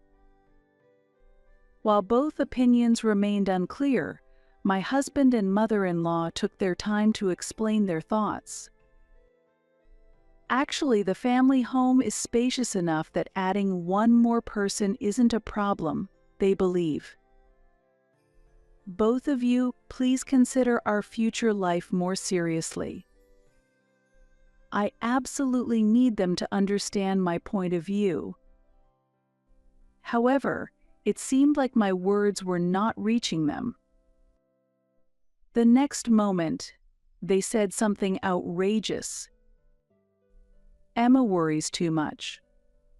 While both opinions remained unclear, My husband and mother-in-law took their time to explain their thoughts. Actually, the family home is spacious enough that adding one more person isn't a problem, they believe. Both of you, please consider our future life more seriously. I absolutely need them to understand my point of view. However, it seemed like my words were not reaching them. The next moment, they said something outrageous. "Emma worries too much.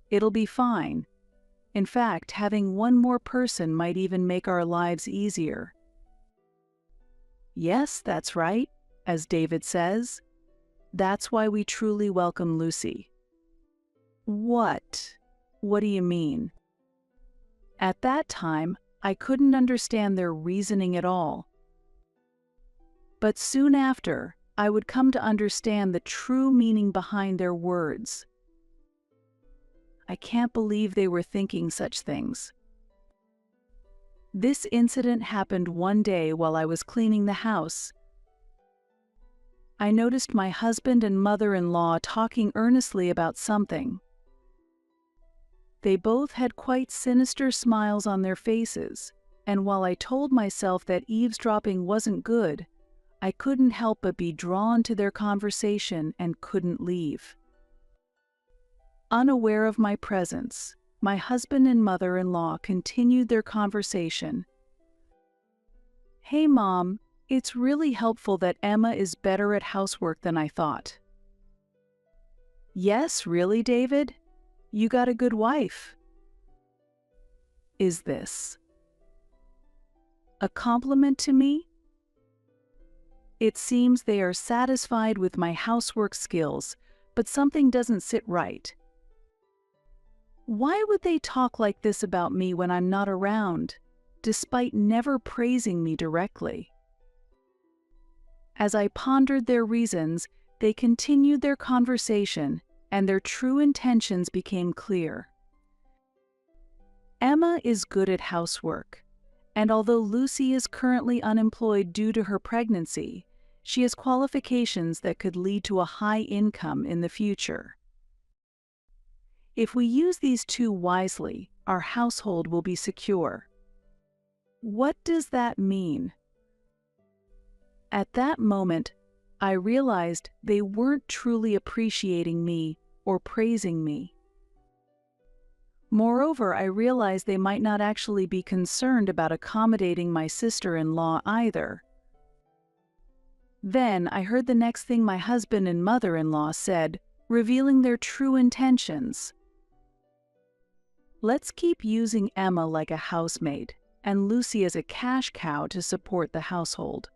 It'll be fine. In fact, having one more person might even make our lives easier." Yes, that's right, as David says. That's why we truly welcome Lucy. What? What do you mean? At that time, I couldn't understand their reasoning at all. But soon after, I would come to understand the true meaning behind their words. I can't believe they were thinking such things. This incident happened one day while I was cleaning the house. I noticed my husband and mother-in-law talking earnestly about something. They both had quite sinister smiles on their faces, and while I told myself that eavesdropping wasn't good, I couldn't help but be drawn to their conversation and couldn't leave. Unaware of my presence, my husband and mother-in-law continued their conversation. "Hey, Mom, it's really helpful that Emma is better at housework than I thought." "Yes, really, David? You got a good wife." Is this a compliment to me? It seems they are satisfied with my housework skills, but something doesn't sit right. Why would they talk like this about me when I'm not around, despite never praising me directly? As I pondered their reasons, they continued their conversation, and their true intentions became clear. Emma is good at housework, and although Lucy is currently unemployed due to her pregnancy, she has qualifications that could lead to a high income in the future. If we use these two wisely, our household will be secure. What does that mean? At that moment, I realized they weren't truly appreciating me or praising me. Moreover, I realized they might not actually be concerned about accommodating my sister-in-law either. Then I heard the next thing my husband and mother-in-law said, revealing their true intentions. "Let's keep using Emma like a housemaid, and Lucy as a cash cow to support the household."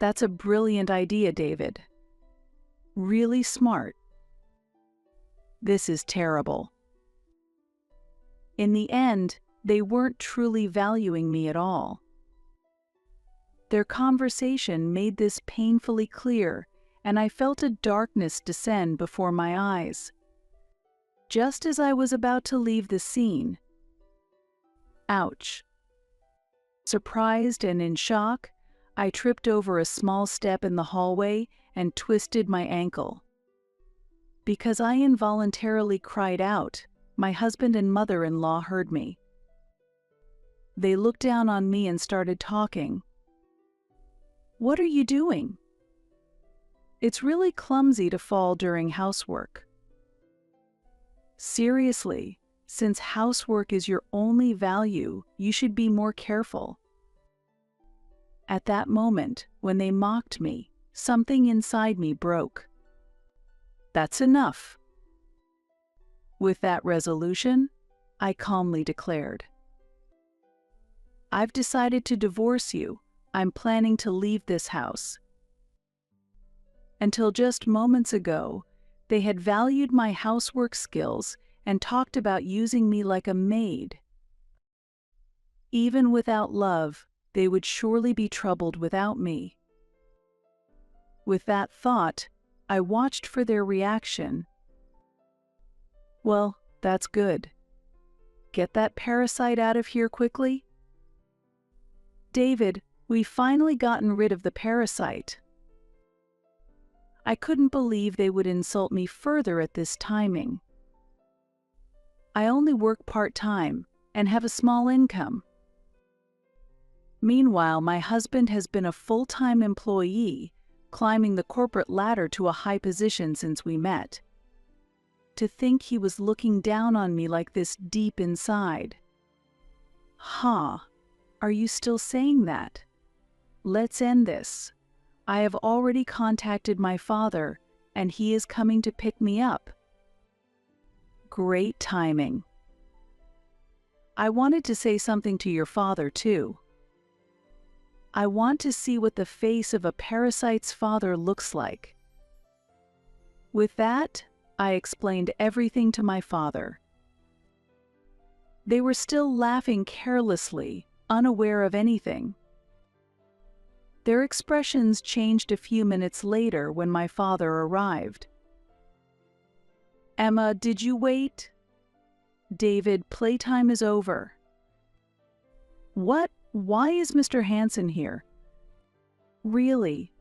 That's a brilliant idea, David. Really smart. This is terrible. In the end, they weren't truly valuing me at all. Their conversation made this painfully clear, and I felt a darkness descend before my eyes. Just as I was about to leave the scene. Ouch. Surprised and in shock, I tripped over a small step in the hallway and twisted my ankle. Because I involuntarily cried out, my husband and mother-in-law heard me. They looked down on me and started talking. "What are you doing?" "It's really clumsy to fall during housework." Seriously, since housework is your only value, you should be more careful. At that moment, when they mocked me, something inside me broke. That's enough. With that resolution, I calmly declared, "I've decided to divorce you. I'm planning to leave this house." Until just moments ago, they had valued my housework skills and talked about using me like a maid. Even without love, they would surely be troubled without me. With that thought, I watched for their reaction. Well, that's good. Get that parasite out of here quickly. David, we finally gotten rid of the parasite. I couldn't believe they would insult me further at this timing. I only work part-time and have a small income. Meanwhile, my husband has been a full-time employee, climbing the corporate ladder to a high position since we met. To think he was looking down on me like this deep inside. Huh, are you still saying that? Let's end this. I have already contacted my father, and he is coming to pick me up. Great timing. I wanted to say something to your father, too. I want to see what the face of a parasite's father looks like. With that, I explained everything to my father. They were still laughing carelessly, unaware of anything. Their expressions changed a few minutes later when my father arrived. Emma, did you wait? David, playtime is over. What? Why is Mr. Hansen here? Really?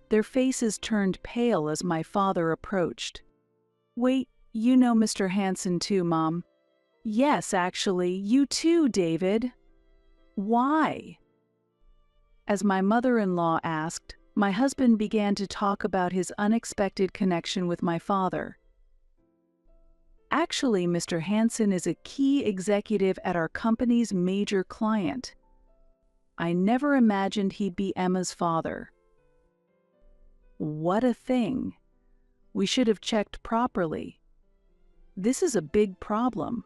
Their faces turned pale as my father approached. Wait, you know Mr. Hansen too, Mom. Yes, actually, you too, David. Why? As my mother-in-law asked, my husband began to talk about his unexpected connection with my father. Actually, Mr. Hansen is a key executive at our company's major client. I never imagined he'd be Emma's father. What a thing. We should have checked properly. This is a big problem.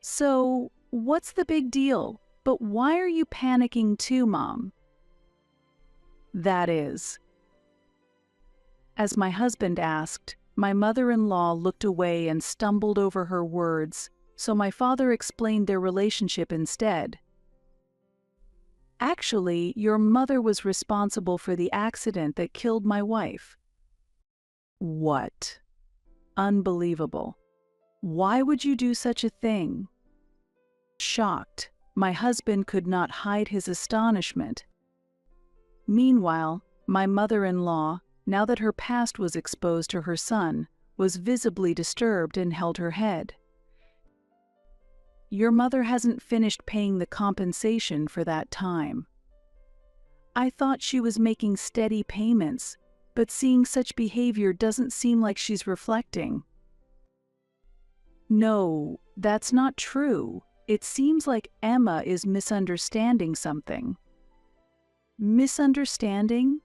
So, what's the big deal? But why are you panicking too, Mom? That is. As my husband asked, my mother-in-law looked away and stumbled over her words, so my father explained their relationship instead. Actually, your mother was responsible for the accident that killed my wife. What? Unbelievable. Why would you do such a thing? Shocked, my husband could not hide his astonishment. Meanwhile, my mother-in-law, now that her past was exposed to her son, was visibly disturbed and held her head. Your mother hasn't finished paying the compensation for that time. I thought she was making steady payments, but seeing such behavior doesn't seem like she's reflecting. No, that's not true. It seems like Emma is misunderstanding something. Misunderstanding?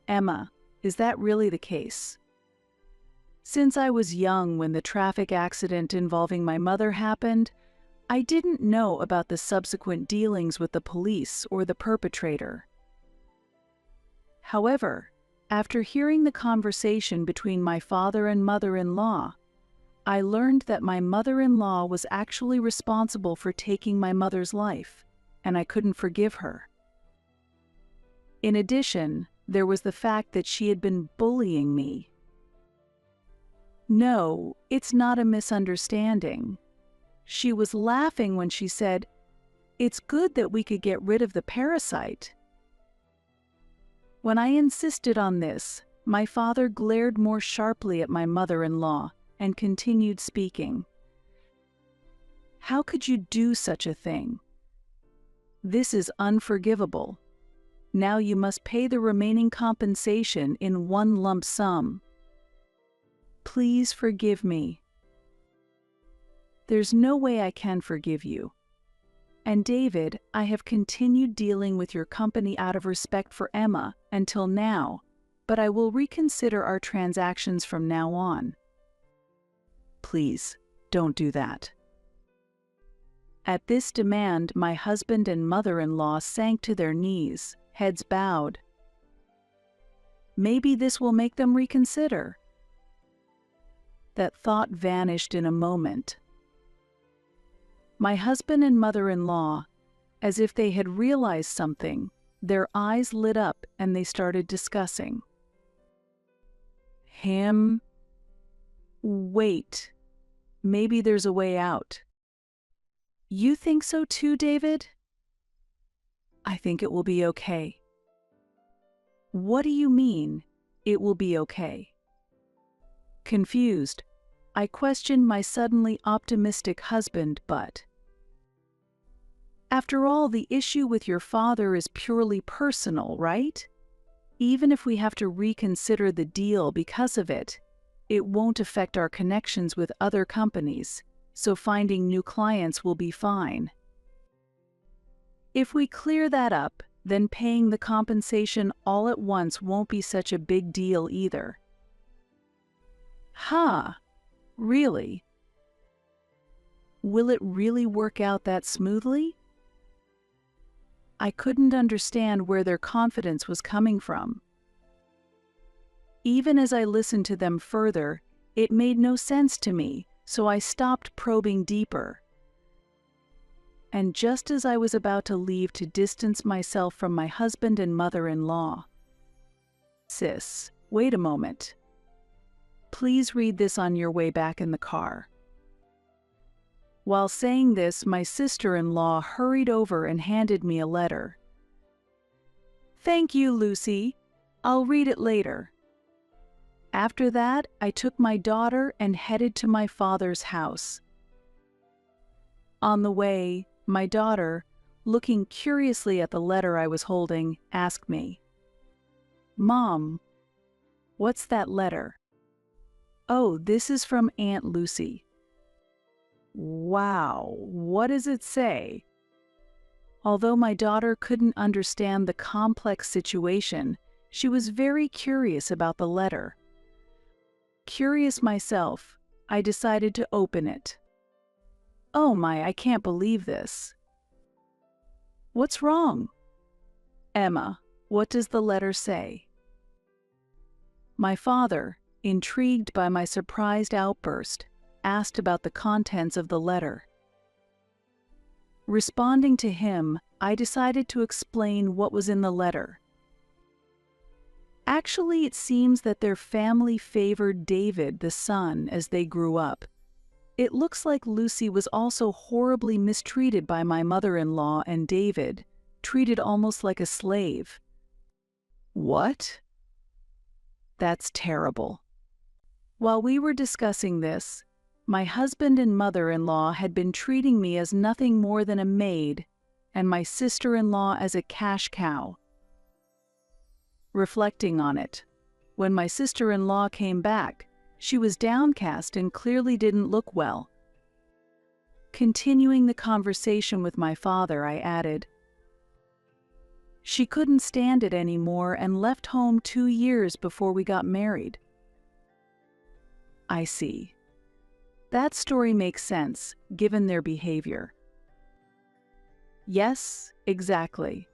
Emma, is that really the case? Since I was young when the traffic accident involving my mother happened, I didn't know about the subsequent dealings with the police or the perpetrator. However, after hearing the conversation between my father and mother-in-law, I learned that my mother-in-law was actually responsible for taking my mother's life, and I couldn't forgive her. In addition, there was the fact that she had been bullying me. No, it's not a misunderstanding. She was laughing when she said, "It's good that we could get rid of the parasite." When I insisted on this, my father glared more sharply at my mother-in-law and continued speaking. How could you do such a thing? This is unforgivable. Now you must pay the remaining compensation in one lump sum. Please forgive me. There's no way I can forgive you. And David, I have continued dealing with your company out of respect for Emma until now, but I will reconsider our transactions from now on. Please, don't do that. At this demand, my husband and mother-in-law sank to their knees, heads bowed. Maybe this will make them reconsider. That thought vanished in a moment. My husband and mother-in-law, as if they had realized something, their eyes lit up and they started discussing. Him? Wait, maybe there's a way out. You think so too, David? I think it will be okay." "What do you mean, it will be okay?" Confused, I questioned my suddenly optimistic husband, but after all, the issue with your father is purely personal, right? Even if we have to reconsider the deal because of it, it won't affect our connections with other companies, so finding new clients will be fine. If we clear that up, then paying the compensation all at once won't be such a big deal either. Huh, really? Will it really work out that smoothly? I couldn't understand where their confidence was coming from. Even as I listened to them further, it made no sense to me, so I stopped probing deeper. And just as I was about to leave to distance myself from my husband and mother-in-law, "Sis, wait a moment. Please read this on your way back in the car." While saying this, my sister-in-law hurried over and handed me a letter. "Thank you, Lucy. I'll read it later." After that, I took my daughter and headed to my father's house. On the way, my daughter, looking curiously at the letter I was holding, asked me, "Mom, what's that letter?" "Oh, this is from Aunt Lucy." "Wow, what does it say?" Although my daughter couldn't understand the complex situation, she was very curious about the letter. Curious myself, I decided to open it. "Oh my, I can't believe this." "What's wrong?" "Emma, what does the letter say?" My father, intrigued by my surprised outburst, asked about the contents of the letter. Responding to him, I decided to explain what was in the letter. Actually, it seems that their family favored David, the son, as they grew up. It looks like Lucy was also horribly mistreated by my mother-in-law and David, treated almost like a slave. What? That's terrible. While we were discussing this, my husband and mother-in-law had been treating me as nothing more than a maid, and my sister-in-law as a cash cow. Reflecting on it, when my sister-in-law came back, she was downcast and clearly didn't look well. Continuing the conversation with my father, I added, "She couldn't stand it anymore and left home 2 years before we got married." "I see. That story makes sense, given their behavior." "Yes, exactly."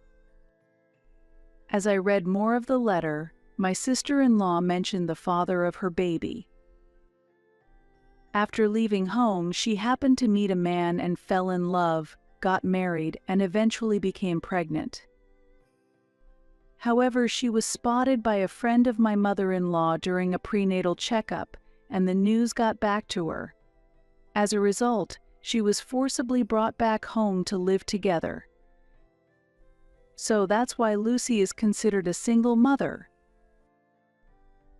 As I read more of the letter, my sister-in-law mentioned the father of her baby. After leaving home, she happened to meet a man and fell in love, got married, and eventually became pregnant. However, she was spotted by a friend of my mother-in-law during a prenatal checkup, and the news got back to her. As a result, she was forcibly brought back home to live together. So that's why Lucy is considered a single mother.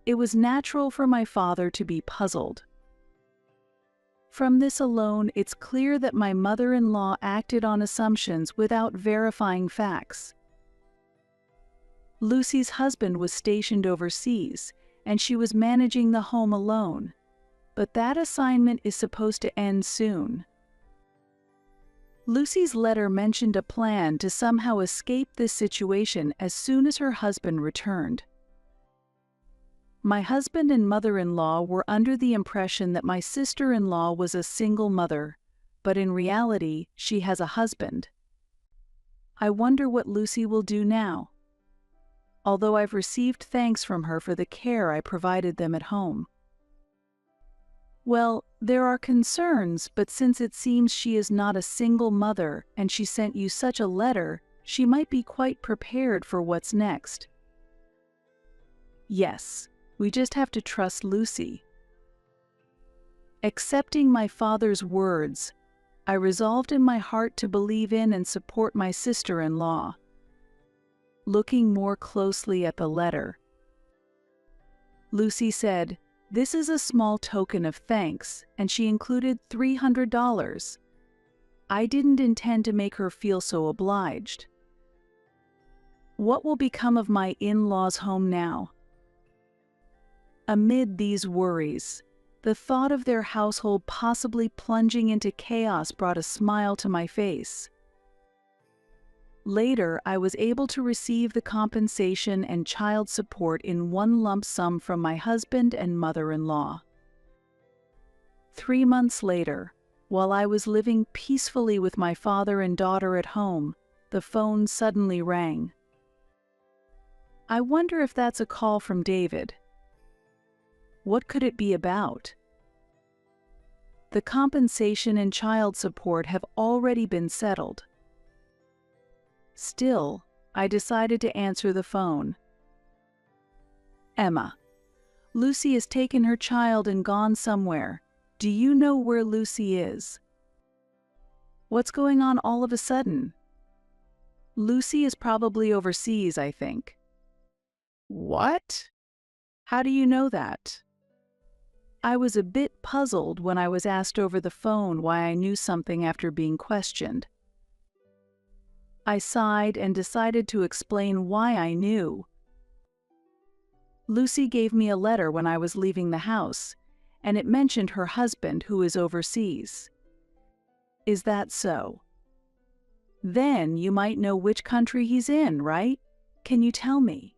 It was natural for my father to be puzzled. From this alone, it's clear that my mother-in-law acted on assumptions without verifying facts. Lucy's husband was stationed overseas, and she was managing the home alone. But that assignment is supposed to end soon. Lucy's letter mentioned a plan to somehow escape this situation as soon as her husband returned. My husband and mother-in-law were under the impression that my sister-in-law was a single mother, but in reality, she has a husband. I wonder what Lucy will do now. Although I've received thanks from her for the care I provided them at home. Well, there are concerns, but since it seems she is not a single mother and she sent you such a letter, she might be quite prepared for what's next. Yes, we just have to trust Lucy. Accepting my father's words, I resolved in my heart to believe in and support my sister-in-law. looking more closely at the letter. Lucy said, "This is a small token of thanks," and she included $300. I didn't intend to make her feel so obliged. What will become of my in-laws' home now? Amid these worries, the thought of their household possibly plunging into chaos brought a smile to my face. Later, I was able to receive the compensation and child support in one lump sum from my husband and mother-in-law. 3 months later, while I was living peacefully with my father and daughter at home, the phone suddenly rang. I wonder if that's a call from David. What could it be about? The compensation and child support have already been settled. Still, I decided to answer the phone. "Emma, Lucy has taken her child and gone somewhere. Do you know where Lucy is?" "What's going on all of a sudden?" "Lucy is probably overseas, I think." "What? How do you know that?" I was a bit puzzled when I was asked over the phone why I knew something after being questioned. I sighed and decided to explain why I knew. Lucy gave me a letter when I was leaving the house, and it mentioned her husband who is overseas. "Is that so?" "Then you might know which country he's in, right? Can you tell me?"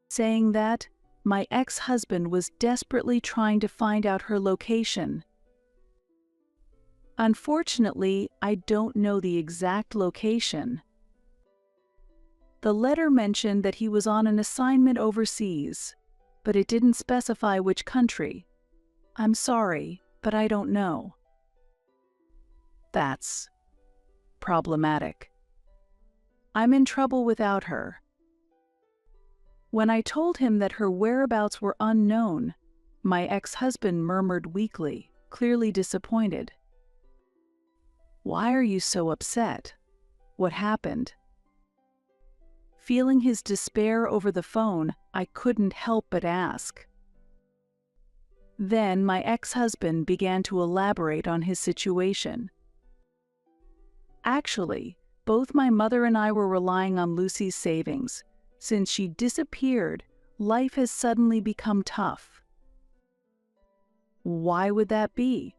Saying that, my ex-husband was desperately trying to find out her location. Unfortunately, I don't know the exact location. The letter mentioned that he was on an assignment overseas, but it didn't specify which country. I'm sorry, but I don't know. That's problematic. I'm in trouble without her. When I told him that her whereabouts were unknown, my ex-husband murmured weakly, clearly disappointed. "Why are you so upset? What happened?" Feeling his despair over the phone, I couldn't help but ask. Then my ex-husband began to elaborate on his situation. "Actually, both my mother and I were relying on Lucy's savings. Since she disappeared, life has suddenly become tough." "Why would that be?"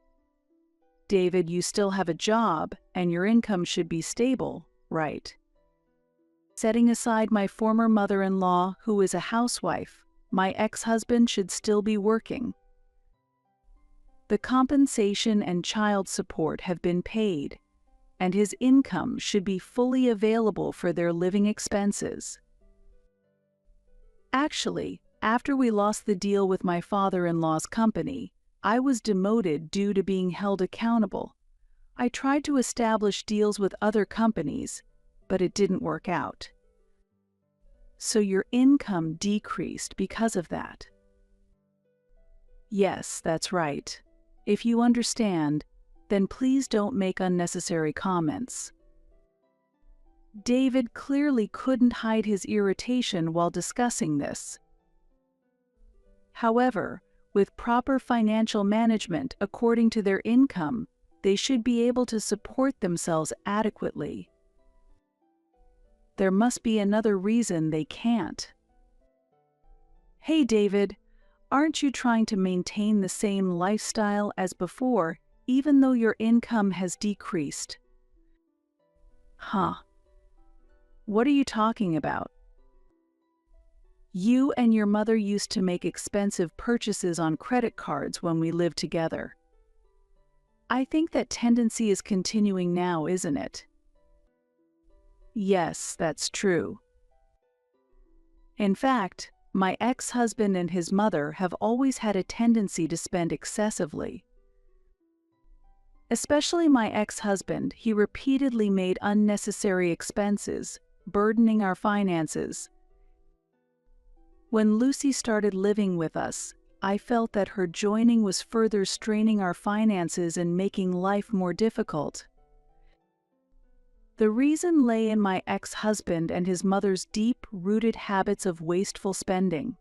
"David, you still have a job, and your income should be stable, right? Setting aside my former mother-in-law, who is a housewife, my ex-husband should still be working. The compensation and child support have been paid, and his income should be fully available for their living expenses. Actually, after we lost the deal with my father-in-law's company, I was demoted due to being held accountable. I tried to establish deals with other companies, but it didn't work out. So your income decreased because of that?" "Yes, that's right. If you understand, then please don't make unnecessary comments." David clearly couldn't hide his irritation while discussing this. However, with proper financial management according to their income, they should be able to support themselves adequately. There must be another reason they can't. "Hey David, aren't you trying to maintain the same lifestyle as before, even though your income has decreased?" "Huh? What are you talking about?" "You and your mother used to make expensive purchases on credit cards when we lived together. I think that tendency is continuing now, isn't it?" "Yes, that's true. In fact, my ex-husband and his mother have always had a tendency to spend excessively. Especially my ex-husband, he repeatedly made unnecessary expenses, burdening our finances. When Lucy started living with us, I felt that her joining was further straining our finances and making life more difficult. The reason lay in my ex-husband and his mother's deep-rooted habits of wasteful spending.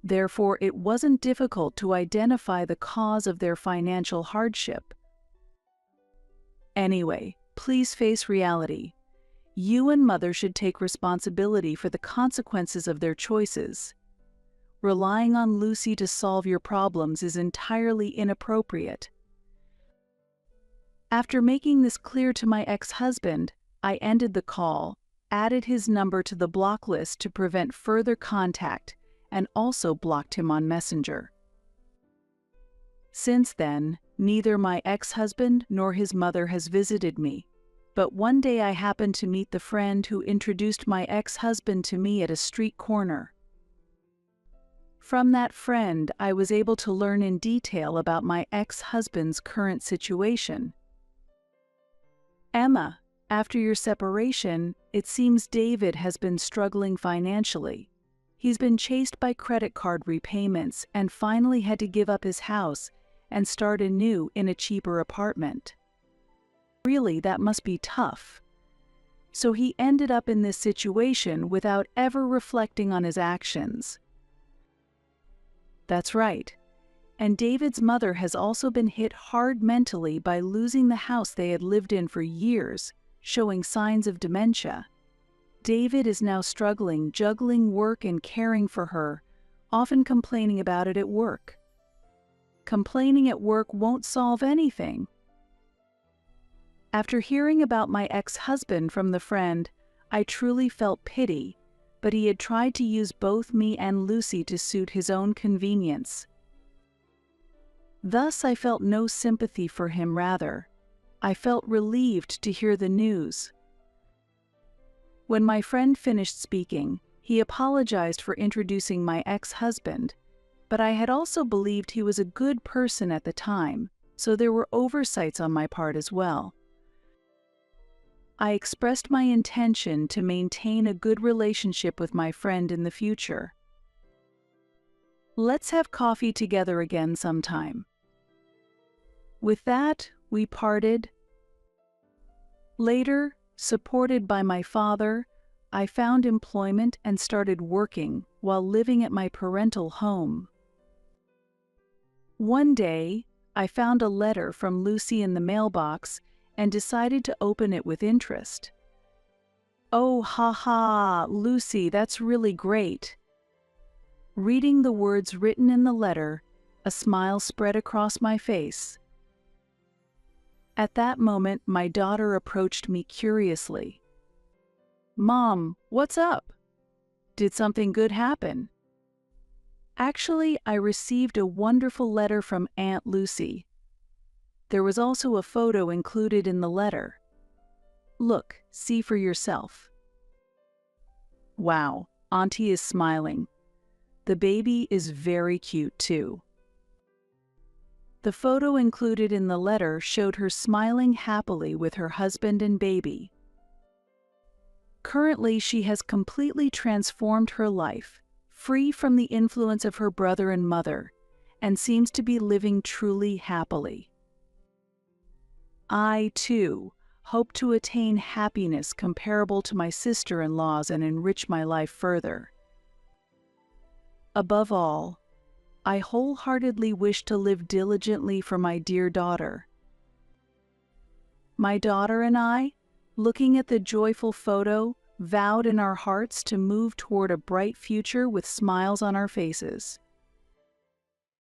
Therefore, it wasn't difficult to identify the cause of their financial hardship. Anyway, please face reality. You and Mother should take responsibility for the consequences of their choices. Relying on Lucy to solve your problems is entirely inappropriate. After making this clear to my ex-husband, I ended the call, added his number to the block list to prevent further contact, and also blocked him on Messenger. Since then, neither my ex-husband nor his mother has visited me, but one day I happened to meet the friend who introduced my ex-husband to me at a street corner. From that friend, I was able to learn in detail about my ex-husband's current situation. Emma, after your separation, it seems David has been struggling financially. He's been chased by credit card repayments and finally had to give up his house and start anew in a cheaper apartment. Really, that must be tough. So he ended up in this situation without ever reflecting on his actions. That's right. And David's mother has also been hit hard mentally by losing the house they had lived in for years, showing signs of dementia. David is now struggling, juggling work and caring for her, often complaining about it at work. Complaining at work won't solve anything. After hearing about my ex-husband from the friend, I truly felt pity, but he had tried to use both me and Lucy to suit his own convenience. Thus, I felt no sympathy for him, rather. I felt relieved to hear the news. When my friend finished speaking, he apologized for introducing my ex-husband, but I had also believed he was a good person at the time, so there were oversights on my part as well. I expressed my intention to maintain a good relationship with my friend in the future. Let's have coffee together again sometime. With that, we parted. Later, supported by my father, I found employment and started working while living at my parental home. One day, I found a letter from Lucy in the mailbox and decided to open it with interest. Oh, haha, Lucy, that's really great. Reading the words written in the letter, a smile spread across my face. At that moment, my daughter approached me curiously. Mom, what's up? Did something good happen? Actually, I received a wonderful letter from Aunt Lucy. There was also a photo included in the letter. Look, see for yourself. Wow, Auntie is smiling. The baby is very cute too. The photo included in the letter showed her smiling happily with her husband and baby. Currently, she has completely transformed her life, free from the influence of her brother and mother, and seems to be living truly happily. I, too, hope to attain happiness comparable to my sister-in-law's and enrich my life further. Above all, I wholeheartedly wish to live diligently for my dear daughter. My daughter and I, looking at the joyful photo, vowed in our hearts to move toward a bright future with smiles on our faces.